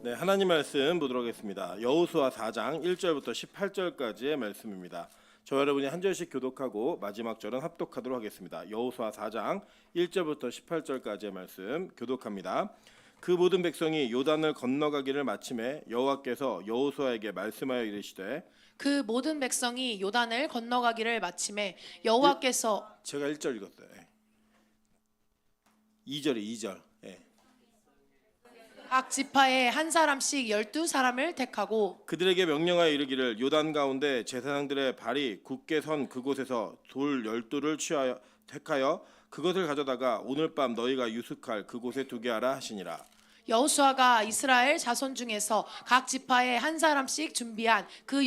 네, 하나님 말씀 보도록 하겠습니다. 여호수아 4장 1절부터 18절까지의 말씀입니다. 저와 여러분이 한 절씩 교독하고 마지막 절은 합독하도록 하겠습니다. 여호수아 4장 1절부터 18절까지의 말씀 교독합니다. 그 모든 백성이 요단을 건너가기를 마침에 여호와께서 여호수아에게 말씀하여 이르시되, 그 모든 백성이 요단을 건너가기를 마침에 여호와께서 제가 1절 읽었어요. 2절. 각 지파에 한 사람씩 12사람을 택하고 그들에게 명령하여 이르기를, 요단 가운데 제사장들의 발이 굳게 선 그곳에서 돌 12를 취하여 택하여 그것을 가져다가 오늘 밤 너희가 유숙할 그곳에 두게 하라 하시니라. 여호수아가 이스라엘 자손 중에서 각 지파에 한 사람씩 준비한 그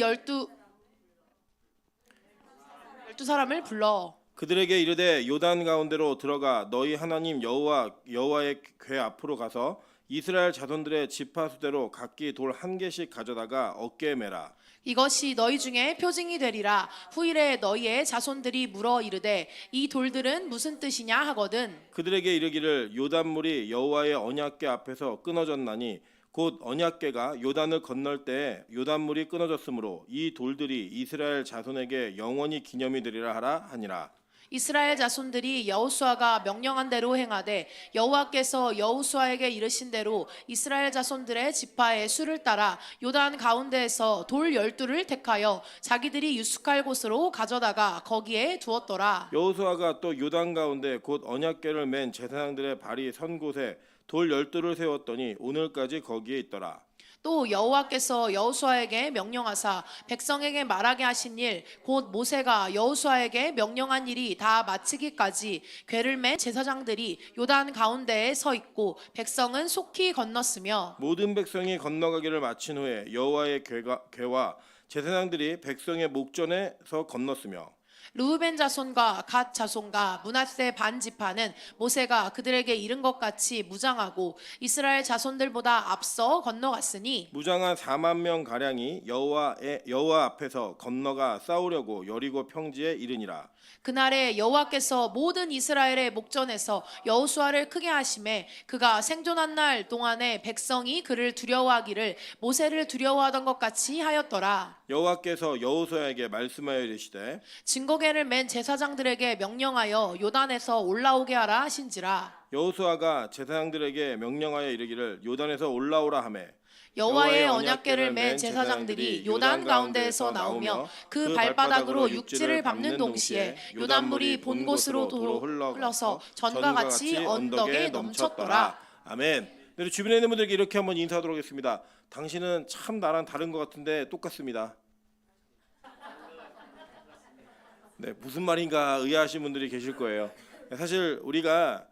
12사람을 불러 그들에게 이르되, 요단 가운데로 들어가 너희 하나님 여호와의 궤 앞으로 가서 이스라엘 자손들의 지파 수대로 각기 돌 한 개씩 가져다가 어깨에 매라. 이것이 너희 중에 표징이 되리라. 후일에 너희의 자손들이 물어 이르되 이 돌들은 무슨 뜻이냐 하거든. 그들에게 이르기를, 요단물이 여호와의 언약궤 앞에서 끊어졌나니 곧 언약궤가 요단을 건널 때에 요단물이 끊어졌으므로 이 돌들이 이스라엘 자손에게 영원히 기념이 되리라 하라 하니라. 이스라엘 자손들이 여호수아가 명령한 대로 행하되 여호와께서 여호수아에게 이르신 대로 이스라엘 자손들의 지파의 수를 따라 요단 가운데에서 돌 12를 택하여 자기들이 유숙할 곳으로 가져다가 거기에 두었더라. 여호수아가 또 요단 가운데 곧 언약궤를 맨 제사장들의 발이 선 곳에 돌 12를 세웠더니 오늘까지 거기에 있더라. 또 여호와께서 여호수아에게 명령하사 백성에게 말하게 하신 일 곧 모세가 여호수아에게 명령한 일이 다 마치기까지 궤를 맨 제사장들이 요단 가운데에 서 있고 백성은 속히 건넜으며 모든 백성이 건너가기를 마친 후에 여호와의 궤와 제사장들이 백성의 목전에서 건넜으며 르우벤 자손과 갓 자손과 므낫세 반 지파는 모세가 그들에게 이른 것 같이 무장하고 이스라엘 자손들보다 앞서 건너갔으니 무장한 4만 명 가량이 여호와 앞에서 건너가 싸우려고 여리고 평지에 이르니라. 그날에 여호와께서 모든 이스라엘의 목전에서 여호수아를 크게 하심에 그가 생존한 날 동안에 백성이 그를 두려워하기를 모세를 두려워하던 것 같이 하였더라. 여호와께서 여호수아에게 말씀하여 이르시되, 증거궤를 맨 제사장들에게 명령하여 요단에서 올라오게 하라 하신지라. 여호수아가 제사장들에게 명령하여 이르기를 요단에서 올라오라 하매 여호와의 언약궤를 맨 제사장들이 요단 가운데에서 나오며 그 발바닥으로 육지를 밟는 동시에 요단물이 본 곳으로 도로 흘러서 전과 같이 언덕에 넘쳤더라. 아멘. 네, 주변에 있는 분들에게 이렇게 한번 인사하도록 하겠습니다. 당신은 참 나랑 다른 것 같은데 똑같습니다. 네, 무슨 말인가 의아하신 분들이 계실 거예요. 사실 우리가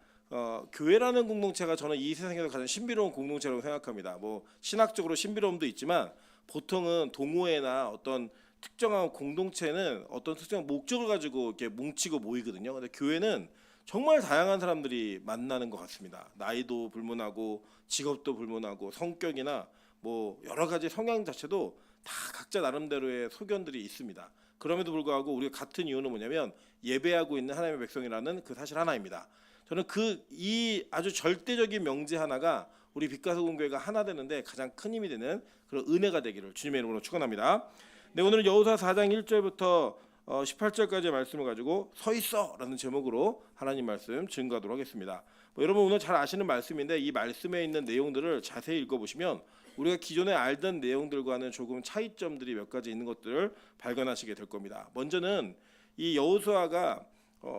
교회라는 공동체가 저는 이 세상에서 가장 신비로운 공동체라고 생각합니다. 뭐 신학적으로 신비로움도 있지만 보통은 동호회나 어떤 특정한 공동체는 어떤 특정한 목적을 가지고 이렇게 뭉치고 모이거든요. 근데 교회는 정말 다양한 사람들이 만나는 것 같습니다. 나이도 불문하고 직업도 불문하고 성격이나 뭐 여러 가지 성향 자체도 다 각자 나름대로의 소견들이 있습니다. 그럼에도 불구하고 우리가 같은 이유는 뭐냐면 예배하고 있는 하나님의 백성이라는 그 사실 하나입니다. 저는 이 아주 절대적인 명제 하나가 우리 빛가서공교회가 하나 되는데 가장 큰 힘이 되는 그런 은혜가 되기를 주님의 이름으로 축원합니다. 네, 오늘은 여호수아 4장 1절부터 18절까지의 말씀을 가지고 서 있어라는 제목으로 하나님 말씀 증거하도록 하겠습니다. 여러분 오늘 잘 아시는 말씀인데 이 말씀에 있는 내용들을 자세히 읽어보시면 우리가 기존에 알던 내용들과는 조금 차이점들이 몇 가지 있는 것들을 발견하시게 될 겁니다. 먼저는 이 여호수아가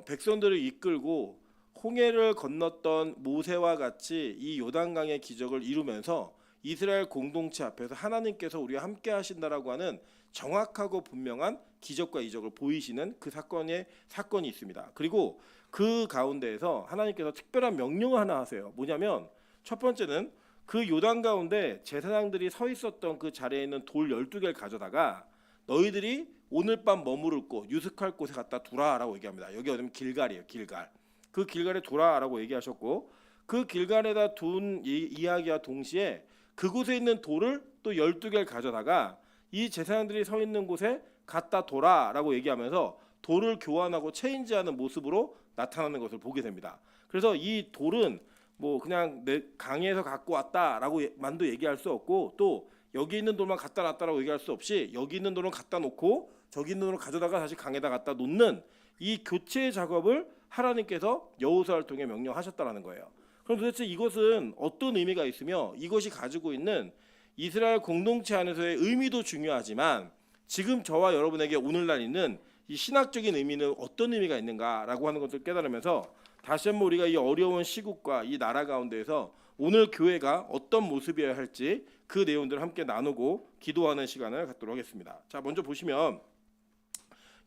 백성들을 이끌고 홍해를 건넜던 모세와 같이 이 요단강의 기적을 이루면서 이스라엘 공동체 앞에서 하나님께서 우리와 함께 하신다라고 하는 정확하고 분명한 기적과 이적을 보이시는 그 사건이 있습니다. 그리고 그 가운데에서 하나님께서 특별한 명령을 하나 하세요. 뭐냐면 첫 번째는 그 요단 가운데 제사장들이 서 있었던 그 자리에 있는 돌 12개를 가져다가 너희들이 오늘 밤 머무를 곳, 유숙할 곳에 갖다 두라라고 얘기합니다. 여기 어디면 길갈이에요. 길갈. 그 길갈에 두라라고 얘기하셨고 그 길갈에다 둔 이야기와 동시에 그곳에 있는 돌을 또 12개를 가져다가 이 제사장들이 서 있는 곳에 갖다 둬라라고 얘기하면서 돌을 교환하고 체인지하는 모습으로 나타나는 것을 보게 됩니다. 그래서 이 돌은 뭐 그냥 내 강에서 갖고 왔다라고 만도 얘기할 수 없고, 또 여기 있는 돌만 갖다 놨다라고 얘기할 수 없이 여기 있는 돌은 갖다 놓고 저기 있는 돌을 가져다가 다시 강에다 갖다 놓는 이 교체 작업을 하나님께서 여호수아를 통해 명령하셨다라는 거예요. 그럼 도대체 이것은 어떤 의미가 있으며 이것이 가지고 있는 이스라엘 공동체 안에서의 의미도 중요하지만 지금 저와 여러분에게 오늘날 있는 이 신학적인 의미는 어떤 의미가 있는가라고 하는 것을 깨달으면서 다시 한번 우리가 이 어려운 시국과 이 나라 가운데에서 오늘 교회가 어떤 모습이어야 할지 그 내용들을 함께 나누고 기도하는 시간을 갖도록 하겠습니다. 자, 먼저 보시면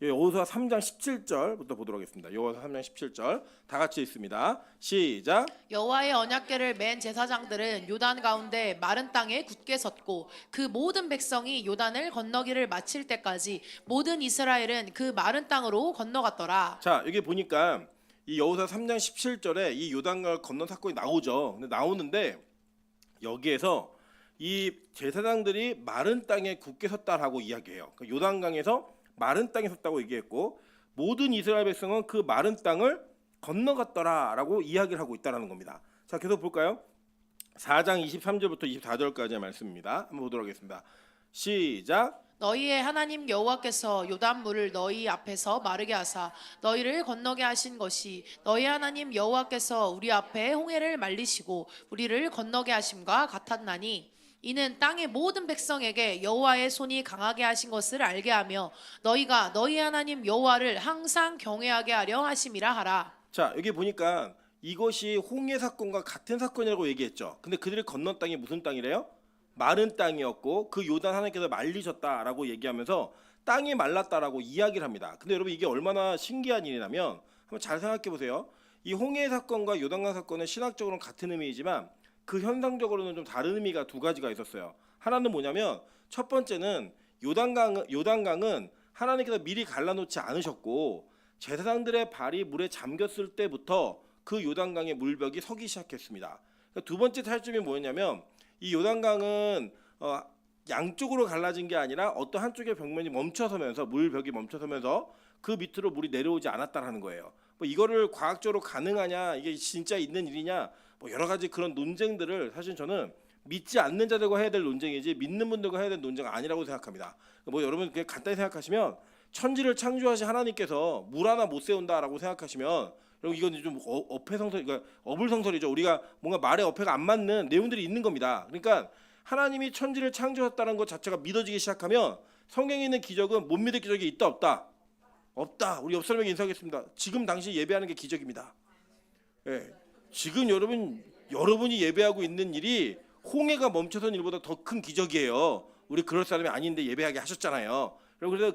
여호수아 3장 17절부터 보도록 하겠습니다. 여호수아 3장 17절 다 같이 읽습니다. 시작. 여호와의 언약궤를 맨 제사장들은 요단 가운데 마른 땅에 굳게 섰고 그 모든 백성이 요단을 건너기를 마칠 때까지 모든 이스라엘은 그 마른 땅으로 건너갔더라. 자, 여기 보니까 이 여호수아 3장 17절에 이 요단강을 건넌 사건이 나오죠. 근데 나오는데 여기에서 이 제사장들이 마른 땅에 굳게 섰다라고 이야기해요. 그러니까 요단강에서 마른 땅에 섰다고 얘기했고 모든 이스라엘 백성은 그 마른 땅을 건너갔더라라고 이야기를 하고 있다라는 겁니다. 자, 계속 볼까요? 4장 23절부터 24절까지의 말씀입니다. 한번 보도록 하겠습니다. 시작. 너희의 하나님 여호와께서 요단 물을 너희 앞에서 마르게 하사 너희를 건너게 하신 것이 너희 하나님 여호와께서 우리 앞에 홍해를 말리시고 우리를 건너게 하심과 같았나니 이는 땅의 모든 백성에게 여호와의 손이 강하게 하신 것을 알게 하며 너희가 너희 하나님 여호와를 항상 경외하게 하려 하심이라 하라. 자, 여기 보니까 이것이 홍해 사건과 같은 사건이라고 얘기했죠. 근데 그들이 건넌 땅이 무슨 땅이래요? 마른 땅이었고 그 요단 하나님께서 말리셨다라고 얘기하면서 땅이 말랐다라고 이야기를 합니다. 근데 여러분 이게 얼마나 신기한 일이냐면 한번 잘 생각해 보세요. 이 홍해 사건과 요단강 사건은 신학적으로는 같은 의미이지만 그 현상적으로는 좀 다른 의미가 두 가지가 있었어요. 하나는 뭐냐면 첫 번째는 요단강은 하나님께서 미리 갈라놓지 않으셨고 제사장들의 발이 물에 잠겼을 때부터 그 요단강의 물벽이 서기 시작했습니다. 그러니까 두 번째 차이점이 뭐였냐면 이 요단강은 양쪽으로 갈라진 게 아니라 어떤 한쪽의 벽면이 멈춰서면서 물벽이 멈춰서면서 그 밑으로 물이 내려오지 않았다라는 거예요. 뭐 이거를 과학적으로 가능하냐, 이게 진짜 있는 일이냐, 뭐 여러 가지 그런 논쟁들을 사실 저는 믿지 않는 자들과 해야 될 논쟁이지 믿는 분들과 해야 될 논쟁은 아니라고 생각합니다. 뭐 여러분 그냥 간단히 생각하시면 천지를 창조하신 하나님께서 물 하나 못 세운다라고 생각하시면 여러분 이건 좀 어폐성설, 그러니까 어불성설이죠. 우리가 뭔가 말에 어폐가 안 맞는 내용들이 있는 겁니다. 그러니까 하나님이 천지를 창조했다는 것 자체가 믿어지기 시작하면 성경에 있는 기적은 못 믿을 기적이 있다 없다? 없다. 우리 옆 사람에게 인사하겠습니다. 지금 당시 예배하는 게 기적입니다. 예. 지금 여러분이 예배하고 있는 일이 홍해가 멈춰선 일보다 더 큰 기적이에요. 우리 그럴 사람이 아닌데 예배하게 하셨잖아요. 그래서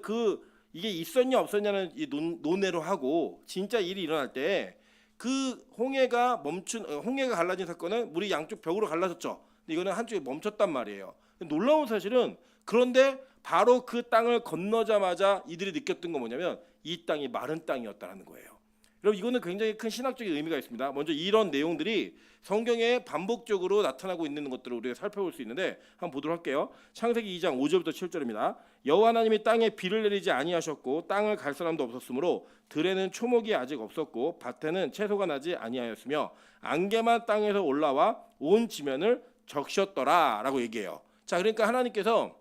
이게 있었냐 없었냐는 이 논외로 하고 진짜 일이 일어날 때 그 홍해가 갈라진 사건은 물이 양쪽 벽으로 갈라졌죠. 근데 이거는 한쪽에 멈췄단 말이에요. 놀라운 사실은 그런데 바로 그 땅을 건너자마자 이들이 느꼈던 건 뭐냐면 이 땅이 마른 땅이었다는 거예요. 여러분 이거는 굉장히 큰 신학적인 의미가 있습니다. 먼저 이런 내용들이 성경에 반복적으로 나타나고 있는 것들을 우리가 살펴볼 수 있는데 한번 보도록 할게요. 창세기 2장 5절부터 7절입니다. 여호와 하나님이 땅에 비를 내리지 아니하셨고 땅을 갈 사람도 없었으므로 들에는 초목이 아직 없었고 밭에는 채소가 나지 아니하였으며 안개만 땅에서 올라와 온 지면을 적셨더라라고 얘기해요. 자, 그러니까 하나님께서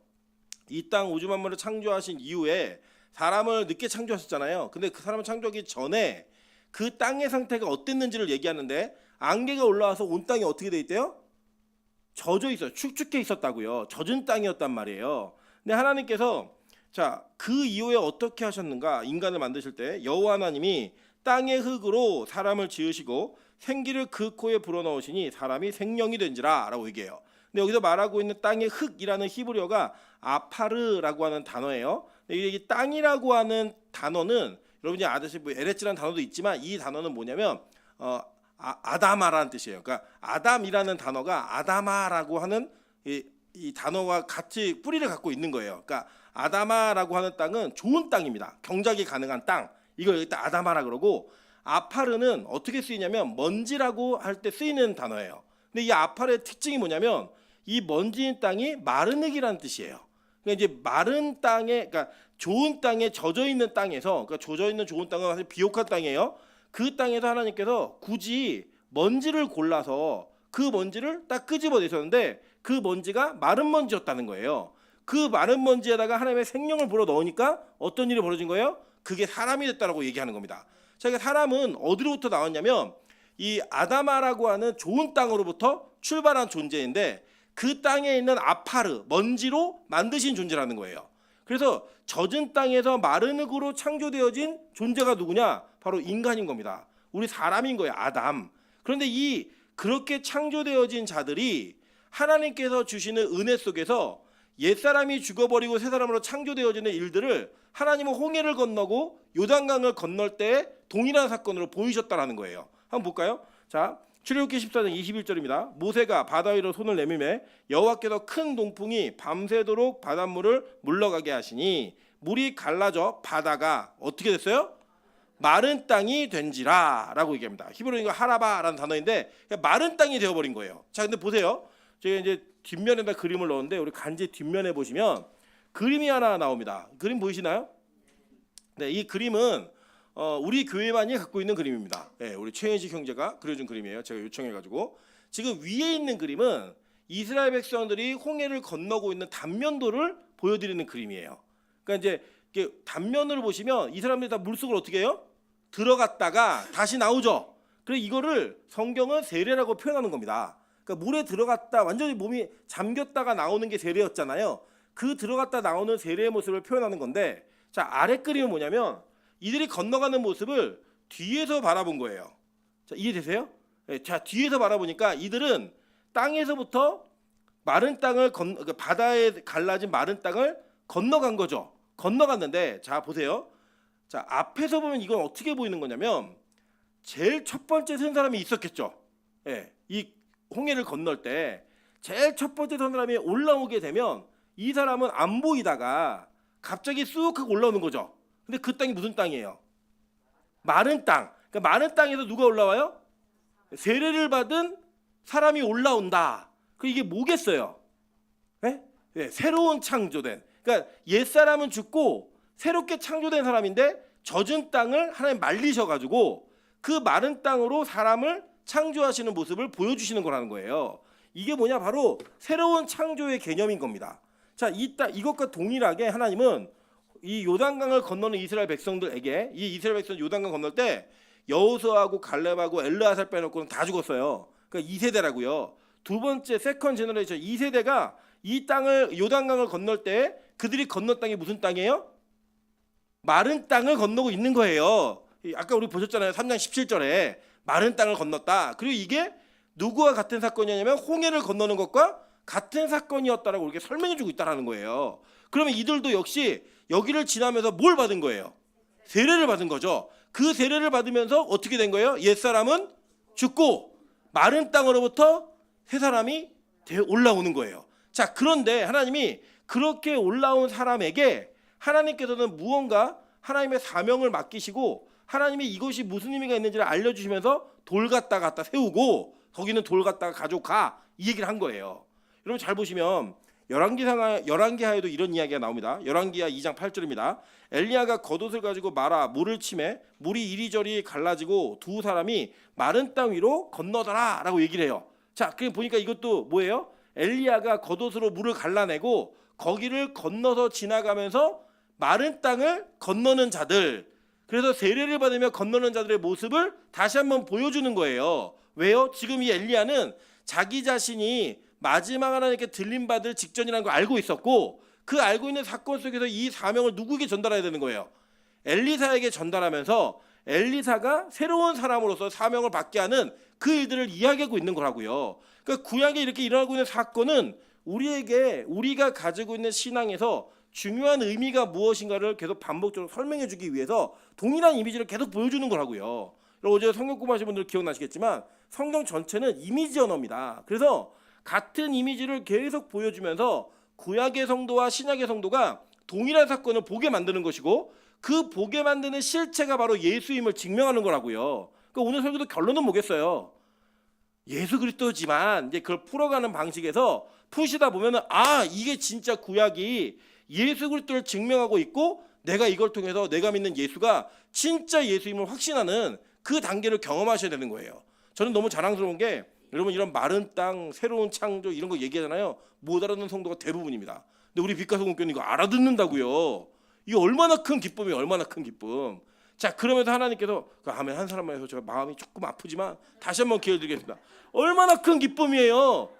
이 땅 우주 만물을 창조하신 이후에 사람을 늦게 창조하셨잖아요. 근데 그 사람을 창조하기 전에 그 땅의 상태가 어땠는지를 얘기하는데 안개가 올라와서 온 땅이 어떻게 돼 있대요? 젖어 있어요. 축축해 있었다고요. 젖은 땅이었단 말이에요. 근데 하나님께서 그 이후에 어떻게 하셨는가? 인간을 만드실 때 여호와 하나님이 땅의 흙으로 사람을 지으시고 생기를 그 코에 불어넣으시니 사람이 생명이 된지라 라고 얘기해요. 근데 여기서 말하고 있는 땅의 흙이라는 히브리어가 아파르라고 하는 단어예요. 이 땅이라고 하는 단어는 여러분이 아시다시피 뭐 에레츠라는 단어도 있지만 이 단어는 뭐냐면 아다마라는 뜻이에요. 그러니까 아담이라는 단어가 아다마라고 하는 이 단어와 같이 뿌리를 갖고 있는 거예요. 그러니까 아다마라고 하는 땅은 좋은 땅입니다. 경작이 가능한 땅. 이걸 일단 아다마라 그러고 아파르는 어떻게 쓰이냐면 먼지라고 할 때 쓰이는 단어예요. 근데 이 아파르의 특징이 뭐냐면 이 먼지인 땅이 마른 흙이라는 뜻이에요. 그러니까 이제 마른 땅에, 그러니까 좋은 땅에 젖어 있는 땅에서, 그러니까 젖어 있는 좋은 땅은 사실 비옥한 땅이에요. 그 땅에서 하나님께서 굳이 먼지를 골라서 그 먼지를 딱 끄집어내셨는데 그 먼지가 마른 먼지였다는 거예요. 그 마른 먼지에다가 하나님의 생명을 불어 넣으니까 어떤 일이 벌어진 거예요? 그게 사람이 됐다라고 얘기하는 겁니다. 자, 그러니까 사람은 어디로부터 나왔냐면 이 아담아라고 하는 좋은 땅으로부터 출발한 존재인데 그 땅에 있는 아파르, 먼지로 만드신 존재라는 거예요. 그래서 젖은 땅에서 마른 흙으로 창조되어진 존재가 누구냐? 바로 인간인 겁니다. 우리 사람인 거예요, 아담. 그런데 이 그렇게 창조되어진 자들이 하나님께서 주시는 은혜 속에서 옛사람이 죽어버리고 새사람으로 창조되어지는 일들을 하나님은 홍해를 건너고 요단강을 건널 때 동일한 사건으로 보이셨다라는 거예요. 한번 볼까요? 자, 출애굽기 14장 21절입니다. 모세가 바다 위로 손을 내밀매 여호와께서 큰 동풍이 밤새도록 바닷물을 물러가게 하시니 물이 갈라져 바다가 어떻게 됐어요? 마른 땅이 된지라 라고 얘기합니다. 히브리어가 하라바라는 단어인데 마른 땅이 되어버린 거예요. 자, 근데 보세요. 제가 이제 뒷면에다 그림을 넣었는데 우리 간지 뒷면에 보시면 그림이 하나 나옵니다. 그림 보이시나요? 네, 이 그림은 우리 교회만이 갖고 있는 그림입니다. 네, 우리 최현식 형제가 그려준 그림이에요. 제가 요청해가지고 지금 위에 있는 그림은 이스라엘 백성들이 홍해를 건너고 있는 단면도를 보여드리는 그림이에요. 그러니까 이제 이게 단면을 보시면 이 사람들이 다 물속을 어떻게 해요? 들어갔다가 다시 나오죠. 그래서 이거를 성경은 세례라고 표현하는 겁니다. 그러니까 물에 들어갔다 완전히 몸이 잠겼다가 나오는 게 세례였잖아요. 그 들어갔다 나오는 세례의 모습을 표현하는 건데, 자, 아래 그림은 뭐냐면 이들이 건너가는 모습을 뒤에서 바라본 거예요. 자, 이해되세요? 네, 자, 뒤에서 바라보니까 이들은 땅에서부터 마른 땅을 바다에 갈라진 마른 땅을 건너간 거죠. 건너갔는데, 자, 보세요. 자, 앞에서 보면 이건 어떻게 보이는 거냐면 제일 첫 번째 선 사람이 있었겠죠. 예, 이 홍해를 건널 때 제일 첫 번째 선 사람이 올라오게 되면 이 사람은 안 보이다가 갑자기 쑥 하고 올라오는 거죠. 근데 그 땅이 무슨 땅이에요? 마른 땅. 그러니까 마른 땅에서 누가 올라와요? 세례를 받은 사람이 올라온다. 그 이게 뭐겠어요? 네? 네, 새로운 창조된. 그러니까 옛 사람은 죽고 새롭게 창조된 사람인데 젖은 땅을 하나님 말리셔가지고 그 마른 땅으로 사람을 창조하시는 모습을 보여주시는 거라는 거예요. 이게 뭐냐? 바로 새로운 창조의 개념인 겁니다. 자, 이것과 동일하게 하나님은 이 요단강을 건너는 이스라엘 백성들에게, 이 이스라엘 백성 요단강 건널 때 여호수아하고 갈렙하고 엘르아살 빼놓고는 다 죽었어요. 그러니까 2세대라고요. 두 번째 세컨 제너레이션 2세대가 이 땅을 요단강을 건널 때 그들이 건넌 땅이 무슨 땅이에요? 마른 땅을 건너고 있는 거예요. 아까 우리 보셨잖아요. 3장 17절에 마른 땅을 건넜다. 그리고 이게 누구와 같은 사건이냐면 홍해를 건너는 것과 같은 사건이었다라고 이렇게 설명해 주고 있다라는 거예요. 그러면 이들도 역시 여기를 지나면서 뭘 받은 거예요? 세례를 받은 거죠. 그 세례를 받으면서 어떻게 된 거예요? 옛사람은 죽고 마른 땅으로부터 새 사람이 올라오는 거예요. 자, 그런데 하나님이 그렇게 올라온 사람에게 하나님께서는 무언가 하나님의 사명을 맡기시고 하나님이 이것이 무슨 의미가 있는지를 알려주시면서 돌 갖다 세우고 거기는 돌 갖다가 가져가 이 얘기를 한 거예요. 여러분 잘 보시면 열왕기하에도 이런 이야기가 나옵니다. 열왕기하 2장 8절입니다. 엘리야가 겉옷을 가지고 말아 물을 치매 물이 이리저리 갈라지고 두 사람이 마른 땅 위로 건너더라 라고 얘기를 해요. 자, 그럼 보니까 이것도 뭐예요? 엘리야가 겉옷으로 물을 갈라내고 거기를 건너서 지나가면서 마른 땅을 건너는 자들, 그래서 세례를 받으며 건너는 자들의 모습을 다시 한번 보여주는 거예요. 왜요? 지금 이 엘리야는 자기 자신이 마지막 하나님께 들림받을 직전이라는 걸 알고 있었고 그 알고 있는 사건 속에서 이 사명을 누구에게 전달해야 되는 거예요? 엘리사에게 전달하면서 엘리사가 새로운 사람으로서 사명을 받게 하는 그 일들을 이야기하고 있는 거라고요. 그러니까 구약에 이렇게 일어나고 있는 사건은 우리가 가지고 있는 신앙에서 중요한 의미가 무엇인가를 계속 반복적으로 설명해 주기 위해서 동일한 이미지를 계속 보여주는 거라고요. 어제 성경 공부하신 분들 기억나시겠지만 성경 전체는 이미지 언어입니다. 그래서 같은 이미지를 계속 보여주면서 구약의 성도와 신약의 성도가 동일한 사건을 보게 만드는 것이고 그 보게 만드는 실체가 바로 예수임을 증명하는 거라고요. 그러니까 오늘 설교도 결론은 뭐겠어요? 예수 그리스도지만 이제 그걸 풀어가는 방식에서 푸시다 보면은 이게 진짜 구약이 예수 그리스도를 증명하고 있고 내가 이걸 통해서 내가 믿는 예수가 진짜 예수임을 확신하는 그 단계를 경험하셔야 되는 거예요. 저는 너무 자랑스러운 게 여러분 이런 마른 땅, 새로운 창조 이런 거 얘기하잖아요. 못 알아듣는 성도가 대부분입니다. 근데 우리 빛과 소금 교회는 이거 알아듣는다고요. 이게 얼마나 큰 기쁨이에요. 얼마나 큰 기쁨. 자, 그러면서 하나님께서 그 아멘 한 사람만 해서 제가 마음이 조금 아프지만 다시 한번 기회를 드리겠습니다. 얼마나 큰 기쁨이에요.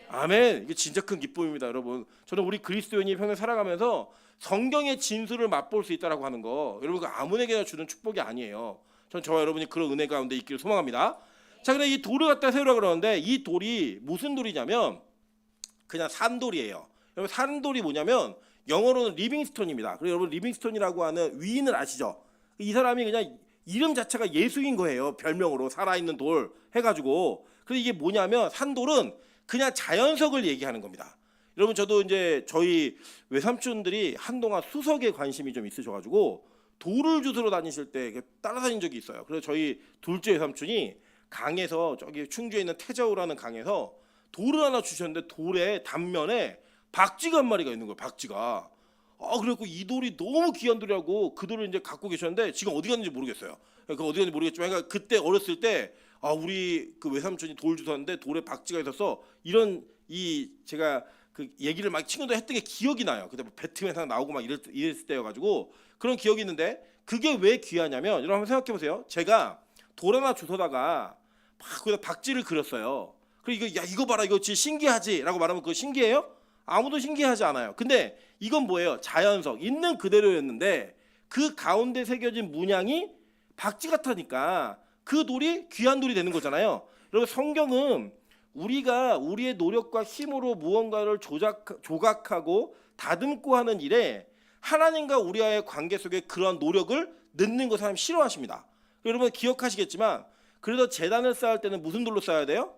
아멘. 이게 진짜 큰 기쁨입니다, 여러분. 저는 우리 그리스도인이 평생 살아가면서 성경의 진수를 맛볼 수 있다라고 하는 거, 여러분 그 아무에게나 주는 축복이 아니에요. 전 저와 여러분이 그런 은혜 가운데 있기를 소망합니다. 자, 근데 이 돌을 갖다 세우라 그러는데 이 돌이 무슨 돌이냐면 그냥 산돌이에요. 여러분 산돌이 뭐냐면 영어로는 리빙스톤입니다. 그리고 여러분 리빙스톤이라고 하는 위인을 아시죠? 이 사람이 그냥 이름 자체가 예수인 거예요. 별명으로 살아있는 돌 해가지고. 그래서 이게 뭐냐면 산돌은 그냥 자연석을 얘기하는 겁니다. 여러분 저도 이제 저희 외삼촌들이 한동안 수석에 관심이 좀 있으셔가지고 돌을 주스러 다니실 때 따라다닌 적이 있어요. 그래서 저희 둘째 외삼촌이 강에서 저기 충주에 있는 태저우라는 강에서 돌을 하나 주셨는데 돌의 단면에 박쥐가 한 마리가 있는 거예요. 박쥐가. 그래갖고 이 돌이 너무 귀한 돌이라고 그 돌을 이제 갖고 계셨는데 지금 어디 갔는지 모르겠어요. 그 어디 갔는지 모르겠지만 그러니까 그때 어렸을 때 우리 그 외삼촌이 돌 주셨는데 돌에 박쥐가 있어서 이런 제가 그 얘기를 막 친구들 했던 게 기억이 나요. 그때 뭐 배트맨 하나 나오고 막 이랬을 때여가지고 그런 기억이 있는데 그게 왜 귀하냐면 여러분 한번 생각해 보세요. 제가 돌 하나 주워다가 막 거기다 박쥐를 그렸어요. 그리고 이거 봐라 이거 진짜 신기하지라고 말하면 그거 신기해요? 아무도 신기하지 않아요. 근데 이건 뭐예요? 자연석 있는 그대로였는데 그 가운데 새겨진 문양이 박쥐 같으니까 그 돌이 귀한 돌이 되는 거잖아요. 여러분 성경은 우리가 우리의 노력과 힘으로 무언가를 조각하고 다듬고 하는 일에 하나님과 우리와의 관계 속에 그런 노력을 넣는 거 사람이 싫어하십니다. 여러분 기억하시겠지만 그래서 제단을 쌓을 때는 무슨 돌로 쌓아야 돼요?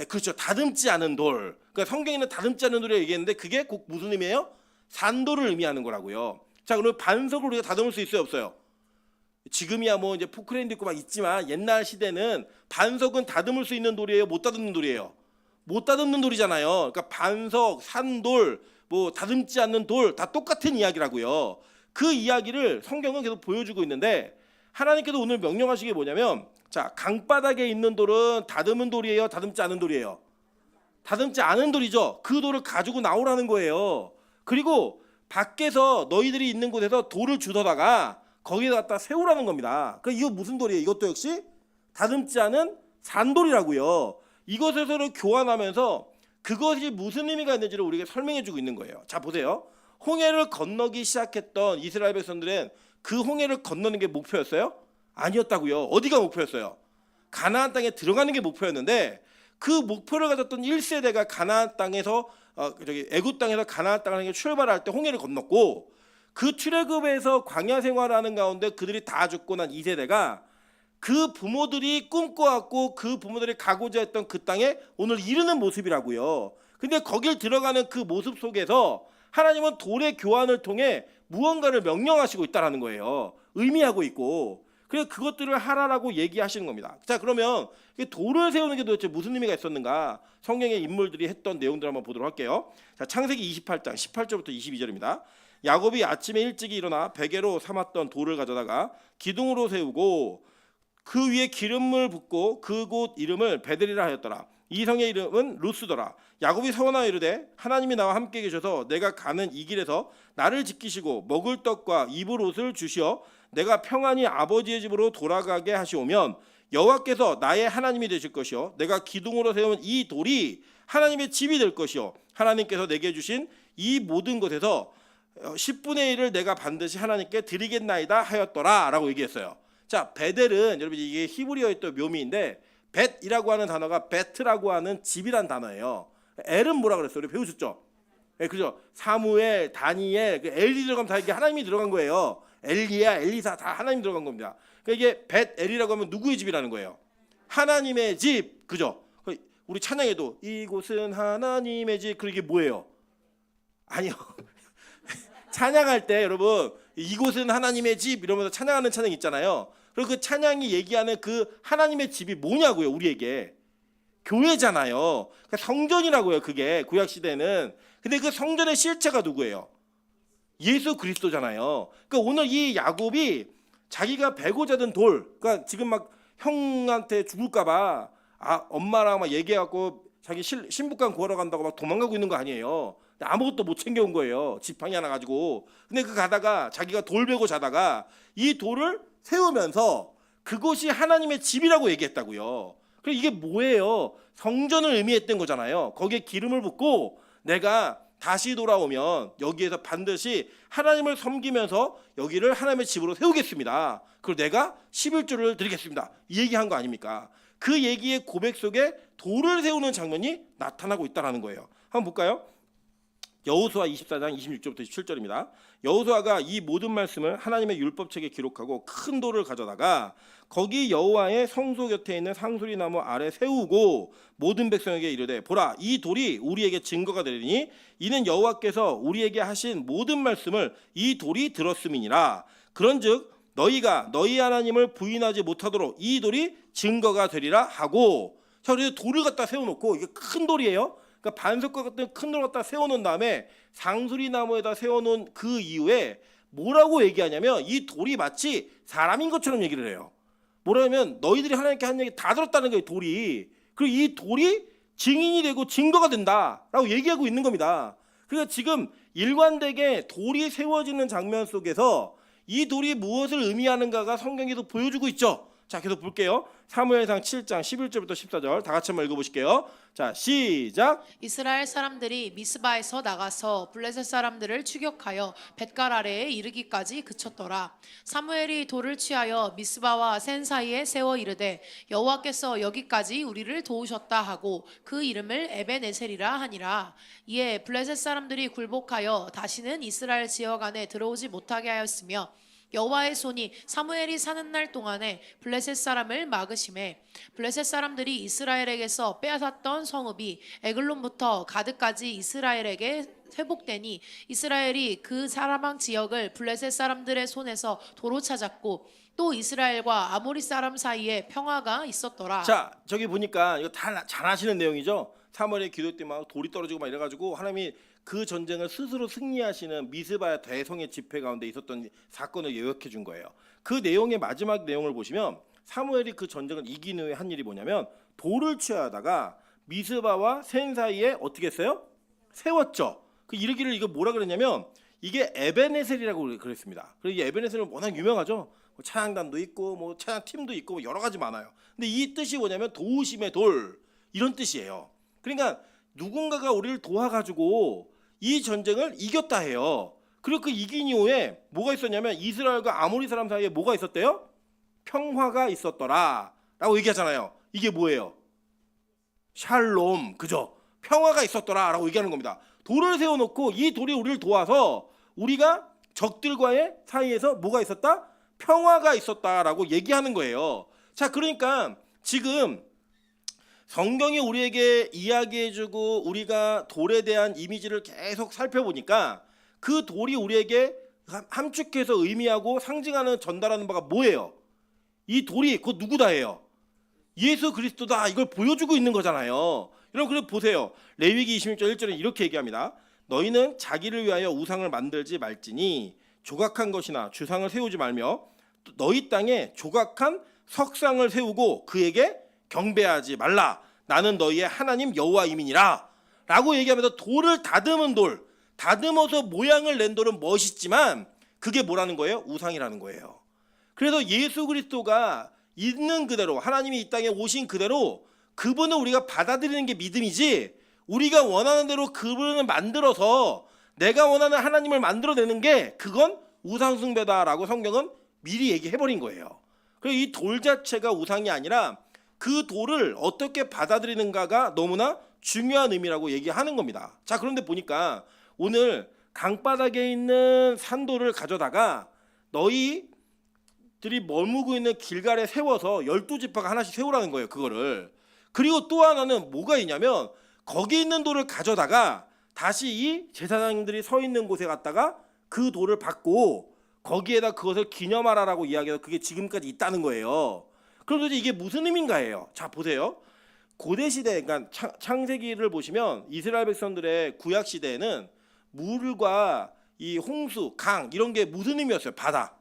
그렇죠. 다듬지 않은 돌. 그러니까 성경에는 다듬지 않은 돌이라고 얘기했는데 그게 꼭 무슨 의미예요? 산돌을 의미하는 거라고요. 자, 그럼 반석을 우리가 다듬을 수 있어요, 없어요? 지금이야 뭐 이제 포크레인도 있고 막 있지만 옛날 시대는 반석은 다듬을 수 있는 돌이에요, 못 다듬는 돌이에요? 못 다듬는 돌이잖아요. 그러니까 반석, 산돌, 뭐 다듬지 않는 돌 다 똑같은 이야기라고요. 그 이야기를 성경은 계속 보여주고 있는데 하나님께서 오늘 명령하시게 뭐냐면 자, 강바닥에 있는 돌은 다듬은 돌이에요, 다듬지 않은 돌이에요? 다듬지 않은 돌이죠. 그 돌을 가지고 나오라는 거예요. 그리고 밖에서 너희들이 있는 곳에서 돌을 주워다가 거기에 갖다 세우라는 겁니다. 그러니까 이거 무슨 돌이에요? 이것도 역시 다듬지 않은 산돌이라고요. 이것을 서로 교환하면서 그것이 무슨 의미가 있는지를 우리에게 설명해주고 있는 거예요. 자, 보세요. 홍해를 건너기 시작했던 이스라엘 백성들은 그 홍해를 건너는 게 목표였어요? 아니었다고요. 어디가 목표였어요? 가나안 땅에 들어가는 게 목표였는데 그 목표를 가졌던 1세대가 가나안 땅에서 애굽 땅에서 가나안 땅을 향해 출발할 때 홍해를 건넜고 그 출애굽에서 광야 생활하는 가운데 그들이 다 죽고 난 2세대가 그 부모들이 꿈꿔왔고 그 부모들이 가고자 했던 그 땅에 오늘 이르는 모습이라고요. 근데 거길 들어가는 그 모습 속에서 하나님은 돌의 교환을 통해 무언가를 명령하시고 있다라는 거예요. 의미하고 있고 그래서 그것들을 하라라고 얘기하시는 겁니다. 자, 그러면 돌을 세우는 게 도대체 무슨 의미가 있었는가? 성경의 인물들이 했던 내용들 한번 보도록 할게요. 자, 창세기 28장 18절부터 22절입니다. 야곱이 아침에 일찍이 일어나 베개로 삼았던 돌을 가져다가 기둥으로 세우고 그 위에 기름을 붓고 그곳 이름을 베들이라 하였더라. 이 성의 이름은 루스더라. 야곱이 서원하여 이르되 하나님이 나와 함께 계셔서 내가 가는 이 길에서 나를 지키시고 먹을 떡과 입을 옷을 주시어 내가 평안히 아버지의 집으로 돌아가게 하시오면 여호와께서 나의 하나님이 되실 것이요 내가 기둥으로 세운 이 돌이 하나님의 집이 될 것이요 하나님께서 내게 주신 이 모든 것에서 10분의 1을 내가 반드시 하나님께 드리겠나이다 하였더라 라고 얘기했어요. 자, 베델은 여러분 이게 히브리어의 또 묘미인데 벳이라고 하는 단어가 베트라고 하는 집이란 단어예요. 엘은 뭐라 그랬어요? 우리 배우셨죠? 네, 그죠? 사무엘, 다니엘, 엘이 들어가면 다 이게 하나님이 들어간 거예요. 엘리야, 엘리사 다 하나님 들어간 겁니다. 그러니까 이게 벳엘이라고 하면 누구의 집이라는 거예요? 하나님의 집, 그죠? 우리 찬양에도 이곳은 하나님의 집, 그게 뭐예요? 아니요. 찬양할 때 여러분 이곳은 하나님의 집 이러면서 찬양하는 찬양 있잖아요. 그리고 그 찬양이 얘기하는 그 하나님의 집이 뭐냐고요? 우리에게 교회잖아요. 그러니까 성전이라고요. 그게 구약 시대는. 근데 그 성전의 실체가 누구예요? 예수 그리스도잖아요. 그러니까 오늘 이 야곱이 자기가 베고자 든 돌, 그러니까 지금 막 형한테 죽을까봐 엄마랑 막 얘기하고 자기 신부감 구하러 간다고 막 도망가고 있는 거 아니에요. 근데 아무것도 못 챙겨온 거예요. 지팡이 하나 가지고. 근데 그 가다가 자기가 돌 베고 자다가 이 돌을 세우면서 그것이 하나님의 집이라고 얘기했다고요. 그리고 이게 뭐예요? 성전을 의미했던 거잖아요. 거기에 기름을 붓고 내가 다시 돌아오면 여기에서 반드시 하나님을 섬기면서 여기를 하나님의 집으로 세우겠습니다. 그리고 내가 11조를 드리겠습니다. 이 얘기한 거 아닙니까? 그 얘기의 고백 속에 돌을 세우는 장면이 나타나고 있다는 거예요. 한번 볼까요? 여호수아 24장 26절부터 27절입니다. 여호수아가 이 모든 말씀을 하나님의 율법책에 기록하고 큰 돌을 가져다가 거기 여호와의 성소 곁에 있는 상수리 나무 아래 세우고 모든 백성에게 이르되 보라 이 돌이 우리에게 증거가 되리니 이는 여호와께서 우리에게 하신 모든 말씀을 이 돌이 들었음이니라. 그런즉 너희가 너희 하나님을 부인하지 못하도록 이 돌이 증거가 되리라 하고. 자, 그래서 돌을 갖다 세워놓고 이게 큰 돌이에요. 그러니까 반석과 같은 큰 돌을 갖다 세워놓은 다음에 상수리 나무에다 세워놓은 그 이후에 뭐라고 얘기하냐면 이 돌이 마치 사람인 것처럼 얘기를 해요. 뭐라면 너희들이 하나님께 한 얘기 다 들었다는 거예요. 돌이. 그리고 이 돌이 증인이 되고 증거가 된다라고 얘기하고 있는 겁니다. 그러니까 지금 일관되게 돌이 세워지는 장면 속에서 이 돌이 무엇을 의미하는가가 성경에서 보여주고 있죠. 자, 계속 볼게요. 사무엘상 7장 11절부터 14절 다 같이 한번 읽어보실게요. 자, 시작. 이스라엘 사람들이 미스바에서 나가서 블레셋 사람들을 추격하여 벳갈 아래에 이르기까지 그쳤더라. 사무엘이 돌을 취하여 미스바와 센 사이에 세워 이르되 여호와께서 여기까지 우리를 도우셨다 하고 그 이름을 에벤에셀이라 하니라. 이에 블레셋 사람들이 굴복하여 다시는 이스라엘 지역 안에 들어오지 못하게 하였으며 여호와의 손이 사무엘이 사는 날 동안에 블레셋 사람을 막으심에 블레셋 사람들이 이스라엘에게서 빼앗았던 성읍이 에글론부터 가드까지 이스라엘에게 회복되니 이스라엘이 그 사라방 지역을 블레셋 사람들의 손에서 도로 찾았고 또 이스라엘과 아모리 사람 사이에 평화가 있었더라. 자, 저기 보니까 이거 다 잘 아시는 내용이죠. 사무엘의 기도 때 막 돌이 떨어지고 막 이래가지고 하나님이 그 전쟁을 스스로 승리하시는 미스바 대성의 집회 가운데 있었던 사건을 요약해 준 거예요. 그 내용의 마지막 내용을 보시면 사무엘이 그 전쟁을 이긴 후에 한 일이 뭐냐면 돌을 취하다가 미스바와 센 사이에 어떻게 했어요? 세웠죠. 그 이르기를 이거 뭐라 그랬냐면 이게 에벤에셀이라고 그랬습니다. 그리고 이 에벤에셀은 워낙 유명하죠. 뭐 찬양단도 있고 뭐 찬양팀도 있고 뭐 여러 가지 많아요. 근데 이 뜻이 뭐냐면 도우심의 돌 이런 뜻이에요. 그러니까 누군가가 우리를 도와가지고 이 전쟁을 이겼다 해요. 그리고 그 이긴 이후에 뭐가 있었냐면 이스라엘과 아모리 사람 사이에 뭐가 있었대요? 평화가 있었더라 라고 얘기하잖아요. 이게 뭐예요? 샬롬, 그죠? 평화가 있었더라 라고 얘기하는 겁니다. 돌을 세워놓고 이 돌이 우리를 도와서 우리가 적들과의 사이에서 뭐가 있었다? 평화가 있었다라고 얘기하는 거예요. 자, 그러니까 지금 성경이 우리에게 이야기해주고 우리가 돌에 대한 이미지를 계속 살펴보니까 그 돌이 우리에게 함축해서 의미하고 상징하는 전달하는 바가 뭐예요? 이 돌이 곧 누구다예요? 예수 그리스도다. 이걸 보여주고 있는 거잖아요. 여러분 그래 보세요. 레위기 26절 1절에 이렇게 얘기합니다. 너희는 자기를 위하여 우상을 만들지 말지니 조각한 것이나 주상을 세우지 말며 너희 땅에 조각한 석상을 세우고 그에게 경배하지 말라. 나는 너희의 하나님 여호와임이니라 라고 얘기하면서 돌을 다듬은 돌, 다듬어서 모양을 낸 돌은 멋있지만 그게 뭐라는 거예요? 우상이라는 거예요. 그래서 예수 그리스도가 있는 그대로 하나님이 이 땅에 오신 그대로 그분을 우리가 받아들이는 게 믿음이지 우리가 원하는 대로 그분을 만들어서 내가 원하는 하나님을 만들어내는 게 그건 우상숭배다라고 성경은 미리 얘기해버린 거예요. 그래서 이 돌 자체가 우상이 아니라 그 돌을 어떻게 받아들이는가가 너무나 중요한 의미라고 얘기하는 겁니다. 자, 그런데 보니까 오늘 강바닥에 있는 산돌을 가져다가 너희들이 머무고 있는 길갈에 세워서 12지파가 하나씩 세우라는 거예요. 그거를. 그리고 또 하나는 뭐가 있냐면 거기 있는 돌을 가져다가 다시 이 제사장들이 서 있는 곳에 갔다가 그 돌을 받고 거기에다 그것을 기념하라라고 이야기해서 그게 지금까지 있다는 거예요. 그럼 도대체 이게 무슨 의미인가예요? 자, 보세요. 고대 시대, 그러니까 창세기를 보시면 이스라엘 백성들의 구약 시대에는 물과 이 홍수, 강 이런 게 무슨 의미였어요? 바다,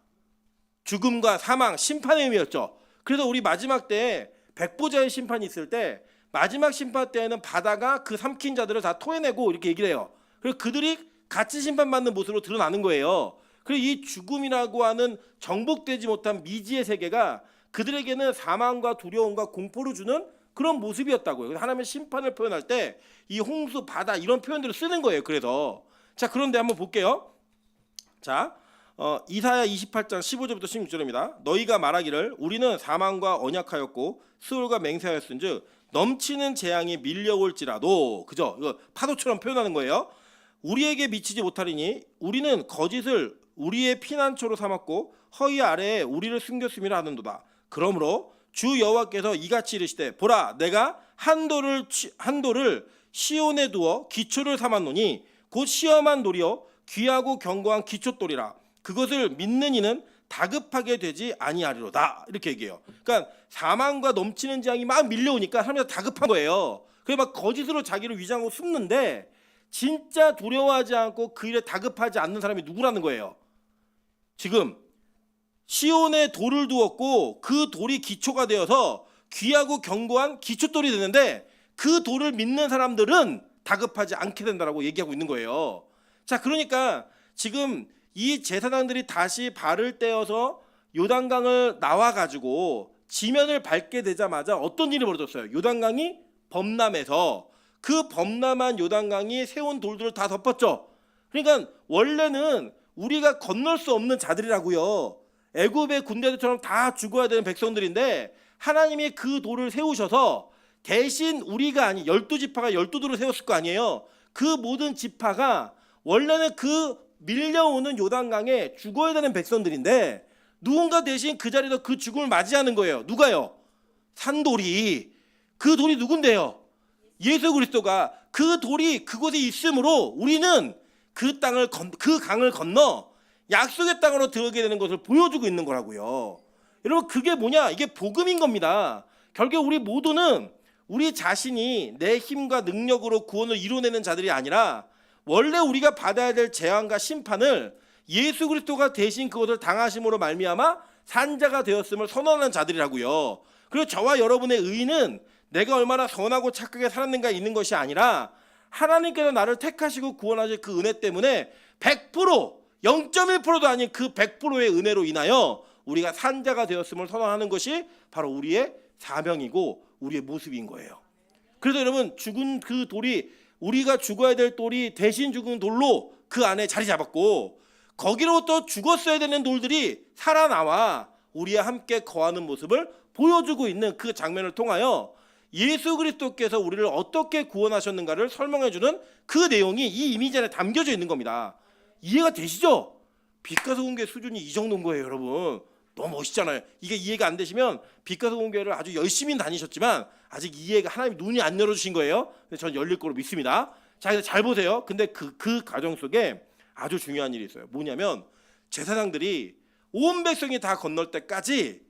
죽음과 사망, 심판의 의미였죠. 그래서 우리 마지막 때 백보자의 심판이 있을 때 마지막 심판 때에는 바다가 그 삼킨 자들을 다 토해내고 이렇게 얘기를 해요. 그래서 그들이 같이 심판받는 모습으로 드러나는 거예요. 그리고 이 죽음이라고 하는 정복되지 못한 미지의 세계가 그들에게는 사망과 두려움과 공포를 주는 그런 모습이었다고요. 그래서 하나님의 심판을 표현할 때 이 홍수, 바다 이런 표현들을 쓰는 거예요. 그래서 자, 그런데 한번 볼게요. 자, 이사야 28장 15절부터 16절입니다. 너희가 말하기를 우리는 사망과 언약하였고 수울과 맹세하였은즉 넘치는 재앙이 밀려올지라도, 그죠? 이거 파도처럼 표현하는 거예요. 우리에게 미치지 못하리니 우리는 거짓을 우리의 피난처로 삼았고 허위 아래에 우리를 숨겼음이라 하는도다. 그러므로 주 여호와께서 이같이 이르시되 보라, 내가 한도를 시온에 두어 기초를 삼았노니 곧 시험한 돌이요 귀하고 견고한 기초돌이라. 그것을 믿는 이는 다급하게 되지 아니하리로다. 이렇게 얘기해요. 그러니까 사망과 넘치는 재앙이 막 밀려오니까 사람들이 다급한 거예요. 그래서 막 거짓으로 자기를 위장하고 숨는데 진짜 두려워하지 않고 그 일에 다급하지 않는 사람이 누구라는 거예요. 지금 시온에 돌을 두었고 그 돌이 기초가 되어서 귀하고 견고한 기초돌이 되는데 그 돌을 믿는 사람들은 다급하지 않게 된다라고 얘기하고 있는 거예요. 자, 그러니까 지금 이 제사장들이 다시 발을 떼어서 요단강을 나와가지고 지면을 밟게 되자마자 어떤 일이 벌어졌어요? 요단강이 범람해서 그 범람한 요단강이 세운 돌들을 다 덮었죠. 그러니까 원래는 우리가 건널 수 없는 자들이라고요. 애굽의 군대들처럼 다 죽어야 되는 백성들인데 하나님이 그 돌을 세우셔서 대신 우리가 아닌 12지파가 12돌을 세웠을 거 아니에요. 그 모든 지파가 원래는 그 밀려오는 요단강에 죽어야 되는 백성들인데 누군가 대신 그 자리에서 그 죽음을 맞이하는 거예요. 누가요? 산돌이. 그 돌이 누군데요? 예수 그리스도가. 그 돌이 그곳에 있으므로 우리는 그 강을 건너 약속의 땅으로 들어가게 되는 것을 보여주고 있는 거라고요. 여러분, 그게 뭐냐? 이게 복음인 겁니다. 결국 우리 모두는 우리 자신이 내 힘과 능력으로 구원을 이뤄내는 자들이 아니라 원래 우리가 받아야 될 재앙과 심판을 예수 그리스도가 대신 그것을 당하심으로 말미암아 산자가 되었음을 선언하는 자들이라고요. 그리고 저와 여러분의 의의는 내가 얼마나 선하고 착하게 살았는가 있는 것이 아니라 하나님께서 나를 택하시고 구원하실 그 은혜 때문에 100%, 0.1%도 아닌 그 100%의 은혜로 인하여 우리가 산자가 되었음을 선언하는 것이 바로 우리의 사명이고 우리의 모습인 거예요. 그래서 여러분, 죽은 그 돌이, 우리가 죽어야 될 돌이 대신 죽은 돌로 그 안에 자리 잡았고 거기로부터 죽었어야 되는 돌들이 살아나와 우리와 함께 거하는 모습을 보여주고 있는 그 장면을 통하여 예수 그리스도께서 우리를 어떻게 구원하셨는가를 설명해주는 그 내용이 이 이미지 안에 담겨져 있는 겁니다. 이해가 되시죠? 빛과 소금 교회 수준이 이 정도인 거예요, 여러분. 너무 멋있잖아요. 이게 이해가 안 되시면 빛과 소금 교회를 아주 열심히 다니셨지만 아직 이해가, 하나님이 눈이 안 열어주신 거예요. 근데 전 열릴 거로 믿습니다. 자, 그래서 잘 보세요. 근데 그 과정 속에 아주 중요한 일이 있어요. 뭐냐면 제사장들이 온 백성이 다 건널 때까지